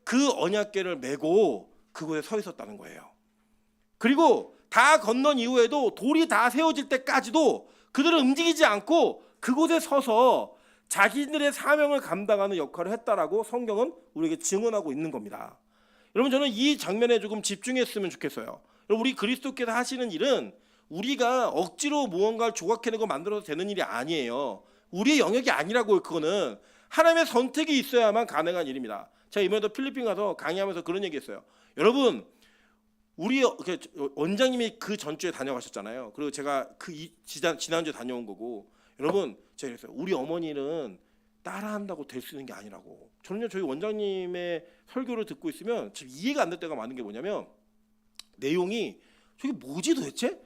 그 언약궤를 메고 그곳에 서 있었다는 거예요. 그리고 다 건넌 이후에도 돌이 다 세워질 때까지도 그들은 움직이지 않고 그곳에 서서 자기들의 사명을 감당하는 역할을 했다라고 성경은 우리에게 증언하고 있는 겁니다. 여러분, 저는 이 장면에 조금 집중했으면 좋겠어요. 우리 그리스도께서 하시는 일은 우리가 억지로 무언가를 조각해내고 만들어서 되는 일이 아니에요. 우리의 영역이 아니라고요. 그거는 하나님의 선택이 있어야만 가능한 일입니다. 제가 이번에도 필리핀 가서 강의하면서 그런 얘기했어요. 여러분, 우리 원장님이 그 전주에 다녀가셨잖아요. 그리고 제가 지난주에 다녀온 거고, 여러분, 제가 그랬어요. 우리 어머니는 따라한다고 될 수 있는 게 아니라고. 저는요, 저희 원장님의 설교를 듣고 있으면 지금 이해가 안 될 때가 많은 게 뭐냐면 내용이 저게 뭐지 도대체?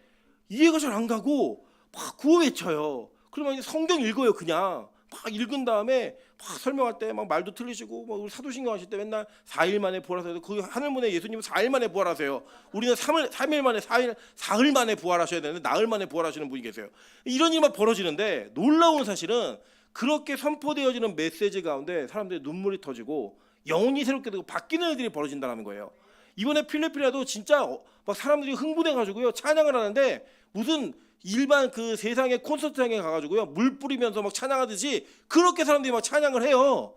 이해가 잘 안 가고 막 구호 외쳐요. 그러면 이제 성경 읽어요. 그냥 막 읽은 다음에 막 설명할 때 막 말도 틀리시고, 막 우리 사도신경 하실 때 맨날 4일 만에 부활하세요. 그 하늘문에 예수님은 4일 만에 부활하세요. 우리는 3일 만에 4일 만에 부활하셔야 되는데 나흘 만에 부활하시는 분이 계세요. 이런 일만 벌어지는데 놀라운 사실은 그렇게 선포되어지는 메시지 가운데 사람들이 눈물이 터지고 영혼이 새롭게 되고 바뀌는 일들이 벌어진다는 거예요. 이번에 필리핀에도 진짜 막 사람들이 흥분해가지고요 찬양을 하는데 무슨 일반 그 세상의 콘서트장에 가가지고요 물 뿌리면서 막 찬양하듯이 그렇게 사람들이 막 찬양을 해요.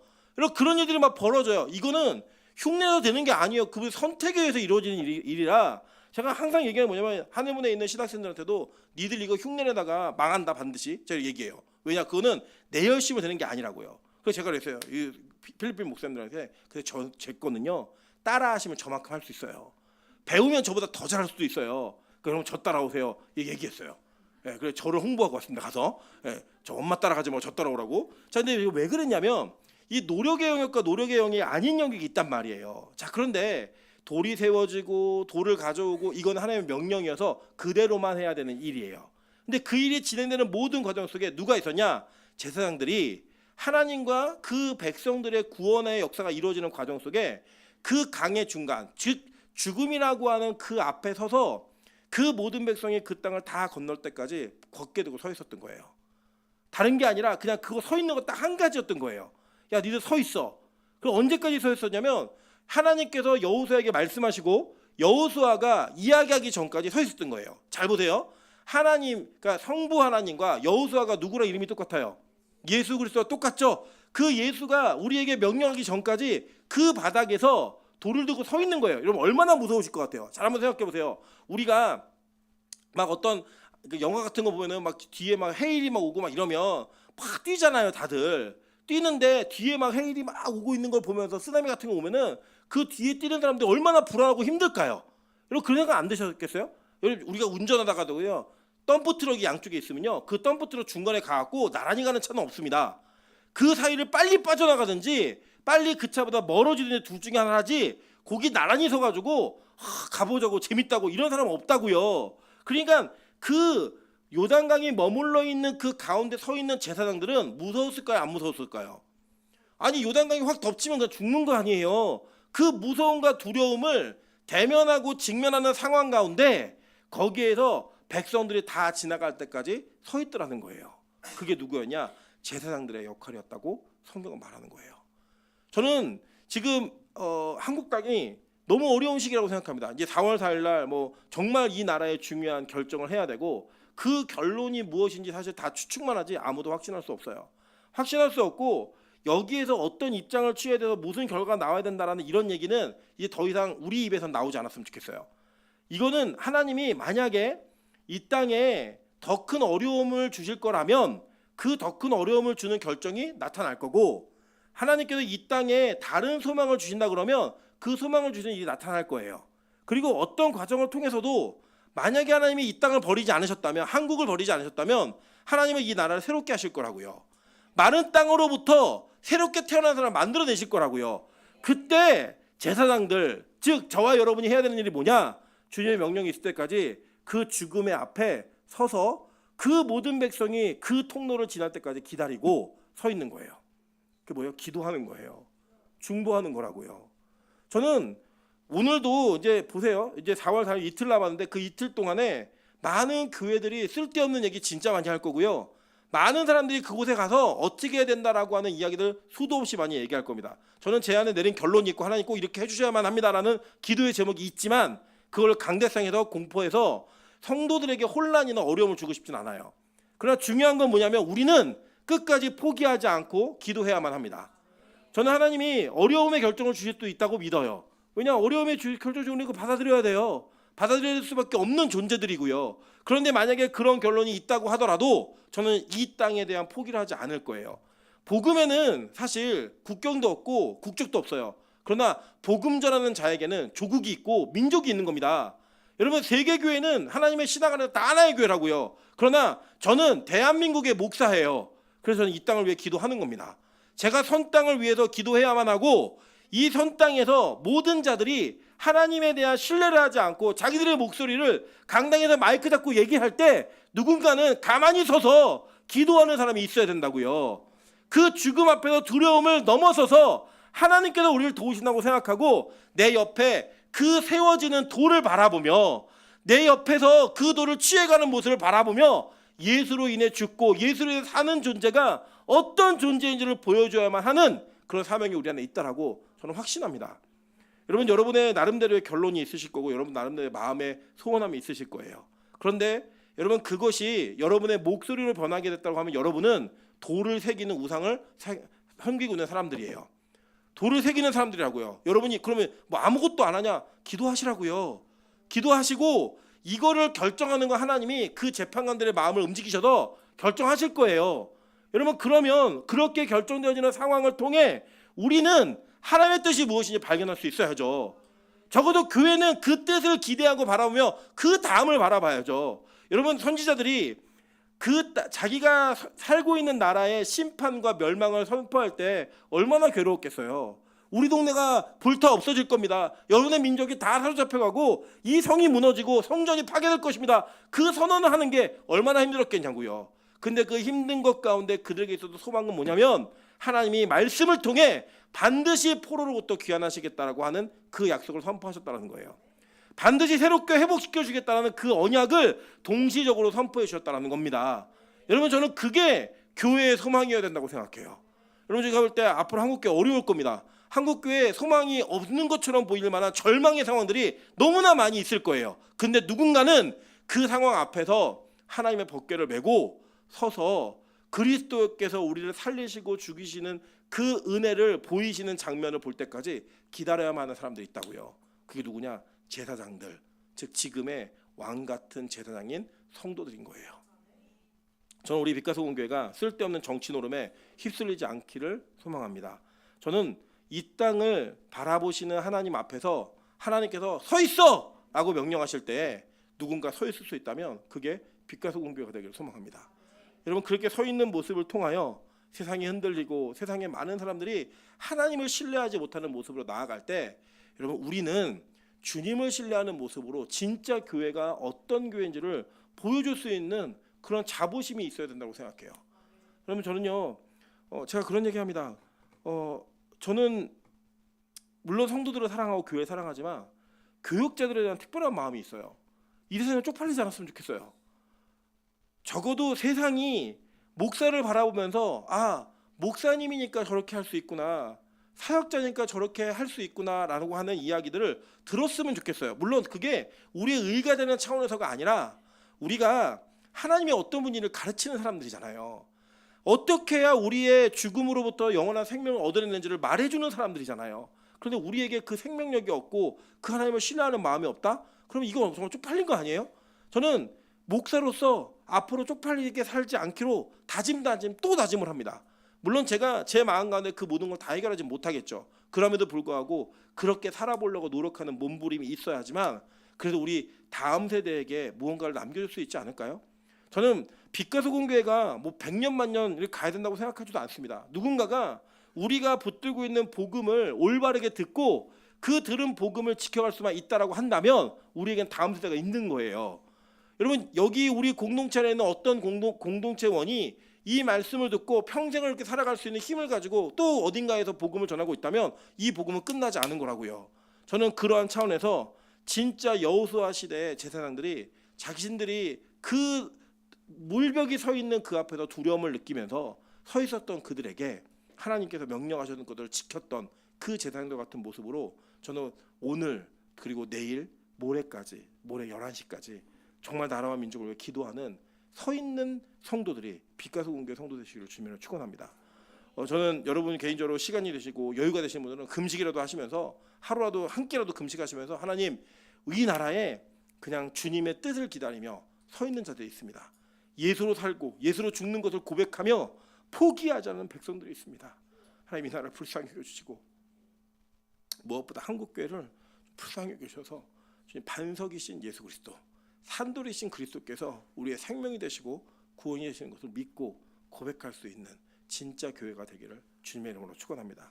그런 일들이 막 벌어져요. 이거는 흉내내서 되는 게 아니에요. 그분 선택에 의해서 이루어지는 일이라 제가 항상 얘기하는 뭐냐면 하늘문에 있는 신학생들한테도 니들 이거 흉내내다가 망한다 반드시 제가 얘기해요. 왜냐 그거는 내 열심으로 되는 게 아니라고요. 그래서 제가 그랬어요. 이 필리핀 목사님들한테 그래서 제 거는요 따라하시면 저만큼 할 수 있어요. 배우면 저보다 더 잘할 수도 있어요. 그럼 저 따라오세요. 얘기했어요. 예, 그래 저를 홍보하고 왔습니다. 가서 저 엄마 따라가지 말고 저 따라오라고. 자, 근데 이거 왜 그랬냐면 이 노력의 영역과 노력의 영역이 아닌 영역이 있단 말이에요. 자, 그런데 돌이 세워지고 돌을 가져오고 이건 하나님의 명령이어서 그대로만 해야 되는 일이에요. 근데 그 일이 진행되는 모든 과정 속에 누가 있었냐? 제사장들이 하나님과 그 백성들의 구원의 역사가 이루어지는 과정 속에 그 강의 중간, 즉 죽음이라고 하는 그 앞에 서서 그 모든 백성이 그 땅을 다 건널 때까지 걷게 되고 서 있었던 거예요. 다른 게 아니라 그냥 그거 서 있는 거 딱 한 가지였던 거예요. 야, 니들 서 있어. 그럼 언제까지 서 있었냐면 하나님께서 여호수아에게 말씀하시고 여호수아가 이야기하기 전까지 서 있었던 거예요. 잘 보세요. 하나님, 그러니까 성부 하나님과 여호수아가 누구랑 이름이 똑같아요? 예수 그리스도와 똑같죠. 그 예수가 우리에게 명령하기 전까지 그 바닥에서 돌을 들고 서 있는 거예요. 여러분 얼마나 무서우실 것 같아요. 잘 한번 생각해 보세요. 우리가 막 어떤 영화 같은 거 보면은 막 뒤에 막 헤일이 막 오고 막 이러면 막 뛰잖아요, 다들. 뛰는데 뒤에 막 헤일이 막 오고 있는 걸 보면서 쓰나미 같은 거 오면은 그 뒤에 뛰는 사람들 얼마나 불안하고 힘들까요? 여러분 그런 생각 안 드셨겠어요? 여러분 우리가 운전하다가도요. 덤프 트럭이 양쪽에 있으면요. 그 덤프 트럭 중간에 가갖고 나란히 가는 차는 없습니다. 그 사이를 빨리 빠져나가든지 빨리 그 차보다 멀어지는 둘 중에 하나지 거기 나란히 서가지고 가보자고 재밌다고 이런 사람 없다고요. 그러니까 그 요단강이 머물러 있는 그 가운데 서 있는 제사장들은 무서웠을까요? 안 무서웠을까요? 아니 요단강이 확 덮치면 그냥 죽는 거 아니에요. 그 무서움과 두려움을 대면하고 직면하는 상황 가운데 거기에서 백성들이 다 지나갈 때까지 서 있더라는 거예요. 그게 누구였냐? 제사장들의 역할이었다고 성경은 말하는 거예요. 저는 지금 한국 땅이 너무 어려운 시기라고 생각합니다. 이제 4월 4일 날 뭐 정말 이 나라의 중요한 결정을 해야 되고 그 결론이 무엇인지 사실 다 추측만 하지 아무도 확신할 수 없어요. 확신할 수 없고 여기에서 어떤 입장을 취해야 돼서 무슨 결과가 나와야 된다라는 이런 얘기는 이제 더 이상 우리 입에서 나오지 않았으면 좋겠어요. 이거는 하나님이 만약에 이 땅에 더 큰 어려움을 주실 거라면 그 더 큰 어려움을 주는 결정이 나타날 거고 하나님께서 이 땅에 다른 소망을 주신다 그러면 그 소망을 주시는 일이 나타날 거예요. 그리고 어떤 과정을 통해서도 만약에 하나님이 이 땅을 버리지 않으셨다면 한국을 버리지 않으셨다면 하나님은 이 나라를 새롭게 하실 거라고요. 마른 땅으로부터 새롭게 태어난 사람을 만들어내실 거라고요. 그때 제사장들 즉 저와 여러분이 해야 되는 일이 뭐냐? 주님의 명령이 있을 때까지 그 죽음의 앞에 서서 그 모든 백성이 그 통로를 지날 때까지 기다리고 서 있는 거예요. 그게 뭐예요? 기도하는 거예요. 중보하는 거라고요. 저는 오늘도 이제 보세요. 이제 4월 4일 이틀 남았는데 그 이틀 동안에 많은 교회들이 쓸데없는 얘기 진짜 많이 할 거고요. 많은 사람들이 그곳에 가서 어떻게 해야 된다라고 하는 이야기들 수도 없이 많이 얘기할 겁니다. 저는 제 안에 내린 결론이 있고 하나님 꼭 이렇게 해주셔야만 합니다라는 기도의 제목이 있지만 그걸 강대상에서 공포해서 성도들에게 혼란이나 어려움을 주고 싶진 않아요. 그러나 중요한 건 뭐냐면 우리는 끝까지 포기하지 않고 기도해야만 합니다. 저는 하나님이 어려움의 결정을 주실 수 있다고 믿어요. 왜냐 어려움의 결정을 우리가 받아들여야 돼요. 받아들일 수밖에 없는 존재들이고요. 그런데 만약에 그런 결론이 있다고 하더라도 저는 이 땅에 대한 포기를 하지 않을 거예요. 복음에는 사실 국경도 없고 국적도 없어요. 그러나 복음 전하는 자에게는 조국이 있고 민족이 있는 겁니다. 여러분 세계교회는 하나님의 신앙 안에서 다 하나의 교회라고요. 그러나 저는 대한민국의 목사예요. 그래서 저는 이 땅을 위해 기도하는 겁니다. 제가 선 땅을 위해서 기도해야만 하고 이 선 땅에서 모든 자들이 하나님에 대한 신뢰를 하지 않고 자기들의 목소리를 강당에서 마이크 잡고 얘기할 때 누군가는 가만히 서서 기도하는 사람이 있어야 된다고요. 그 죽음 앞에서 두려움을 넘어서서 하나님께서 우리를 도우신다고 생각하고 내 옆에 그 세워지는 돌을 바라보며 내 옆에서 그 돌을 취해가는 모습을 바라보며 예수로 인해 죽고 예수로 인해 사는 존재가 어떤 존재인지를 보여줘야만 하는 그런 사명이 우리 안에 있다라고 저는 확신합니다. 여러분 여러분의 나름대로의 결론이 있으실 거고 여러분 나름대로의 마음의 소원함이 있으실 거예요. 그런데 여러분 그것이 여러분의 목소리를 변하게 됐다고 하면 여러분은 돌을 새기는 우상을 섬기고 있는 사람들이에요. 돌을 새기는 사람들이라고요. 여러분이 그러면 뭐 아무것도 안 하냐? 기도하시라고요. 기도하시고 이거를 결정하는 거 하나님이 그 재판관들의 마음을 움직이셔도 결정하실 거예요. 여러분 그러면 그렇게 결정되어지는 상황을 통해 우리는 하나님의 뜻이 무엇인지 발견할 수 있어야죠. 적어도 교회는 그 뜻을 기대하고 바라보며 그 다음을 바라봐야죠. 여러분 선지자들이 자기가 살고 있는 나라의 심판과 멸망을 선포할 때 얼마나 괴로웠겠어요. 우리 동네가 불타 없어질 겁니다. 여러분의 민족이 다 사로잡혀가고 이 성이 무너지고 성전이 파괴될 것입니다. 그 선언을 하는 게 얼마나 힘들었겠냐고요. 근데 그 힘든 것 가운데 그들에게 있어도 소망은 뭐냐면 하나님이 말씀을 통해 반드시 포로로부터 귀환하시겠다라고 하는 그 약속을 선포하셨다는 거예요. 반드시 새롭게 회복시켜 주겠다는 그 언약을 동시적으로 선포해 주셨다는 겁니다. 여러분 저는 그게 교회의 소망이어야 된다고 생각해요. 여러분 제가 볼 때 앞으로 한국교회 어려울 겁니다. 한국교회에 소망이 없는 것처럼 보일 만한 절망의 상황들이 너무나 많이 있을 거예요. 근데 누군가는 그 상황 앞에서 하나님의 법궤를 메고 서서 그리스도께서 우리를 살리시고 죽이시는 그 은혜를 보이시는 장면을 볼 때까지 기다려야만 하는 사람들이 있다고요. 그게 누구냐? 제사장들, 즉 지금의 왕 같은 제사장인 성도들인 거예요. 저는 우리 빛가소금교회가 쓸데없는 정치 노름에 휩쓸리지 않기를 소망합니다. 저는 이 땅을 바라보시는 하나님 앞에서 하나님께서 서 있어! 라고 명령하실 때 누군가 서 있을 수 있다면 그게 빛가소금교회가 되기를 소망합니다. 여러분 그렇게 서 있는 모습을 통하여 세상이 흔들리고 세상의 많은 사람들이 하나님을 신뢰하지 못하는 모습으로 나아갈 때 여러분 우리는 주님을 신뢰하는 모습으로 진짜 교회가 어떤 교회인지를 보여줄 수 있는 그런 자부심이 있어야 된다고 생각해요. 그러면 저는요 제가 그런 얘기합니다. 저는 물론 성도들을 사랑하고 교회 사랑하지만 교육자들에 대한 특별한 마음이 있어요. 이 세상에 쪽팔리지 않았으면 좋겠어요. 적어도 세상이 목사를 바라보면서 아 목사님이니까 저렇게 할 수 있구나, 사역자니까 저렇게 할 수 있구나라고 하는 이야기들을 들었으면 좋겠어요. 물론 그게 우리의 의가 되는 차원에서가 아니라 우리가 하나님이 어떤 분인지를 가르치는 사람들이잖아요. 어떻게 해야 우리의 죽음으로부터 영원한 생명을 얻어내는지를 말해주는 사람들이잖아요. 그런데 우리에게 그 생명력이 없고 그 하나님을 신뢰하는 마음이 없다? 그러면 이거 정말 쪽팔린 거 아니에요? 저는 목사로서 앞으로 쪽팔리게 살지 않기로 다짐 또 다짐을 합니다. 물론 제가 제 마음 가운데 그 모든 걸 다 해결하지 못하겠죠. 그럼에도 불구하고 그렇게 살아보려고 노력하는 몸부림이 있어야 하지만 그래도 우리 다음 세대에게 무언가를 남겨줄 수 있지 않을까요? 저는 빛가소금교회가 뭐 100년 만년 이렇게 가야 된다고 생각하지도 않습니다. 누군가가 우리가 붙들고 있는 복음을 올바르게 듣고 그 들은 복음을 지켜갈 수만 있다라고 한다면 우리에겐 다음 세대가 있는 거예요. 여러분 여기 우리 공동체 안에 있는 어떤 공동체원이 이 말씀을 듣고 평생을 이렇게 살아갈 수 있는 힘을 가지고 또 어딘가에서 복음을 전하고 있다면 이 복음은 끝나지 않은 거라고요. 저는 그러한 차원에서 진짜 여호수아 시대의 제사장들이 자신들이 그 물벽이 서 있는 그 앞에서 두려움을 느끼면서 서 있었던 그들에게 하나님께서 명령하셨던 것들을 지켰던 그 제사장들 같은 모습으로 저는 오늘 그리고 내일 모레까지 모레 11시까지 정말 나라와 민족을 위해 기도하는 서 있는 성도들이 빛가소금교회 성도 되시기를 주님으로 축원합니다. 저는 여러분 개인적으로 시간이 되시고 여유가 되시는 분들은 금식이라도 하시면서 하루라도 한 끼라도 금식하시면서 하나님 이 나라에 그냥 주님의 뜻을 기다리며 서 있는 자들이 있습니다. 예수로 살고 예수로 죽는 것을 고백하며 포기하지 않는 백성들이 있습니다. 하나님 이 나라를 불쌍히 여겨주시고 무엇보다 한국교회를 불쌍히 여겨주셔서 주님 반석이신 예수 그리스도 산돌이신 그리스도께서 우리의 생명이 되시고 구원이 되시는 것을 믿고 고백할 수 있는 진짜 교회가 되기를 주님의 이름으로 축원합니다.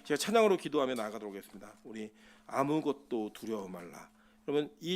제가 찬양으로 기도하며 나아가도록 하겠습니다. 우리 아무것도 두려워 말라. 여러분 이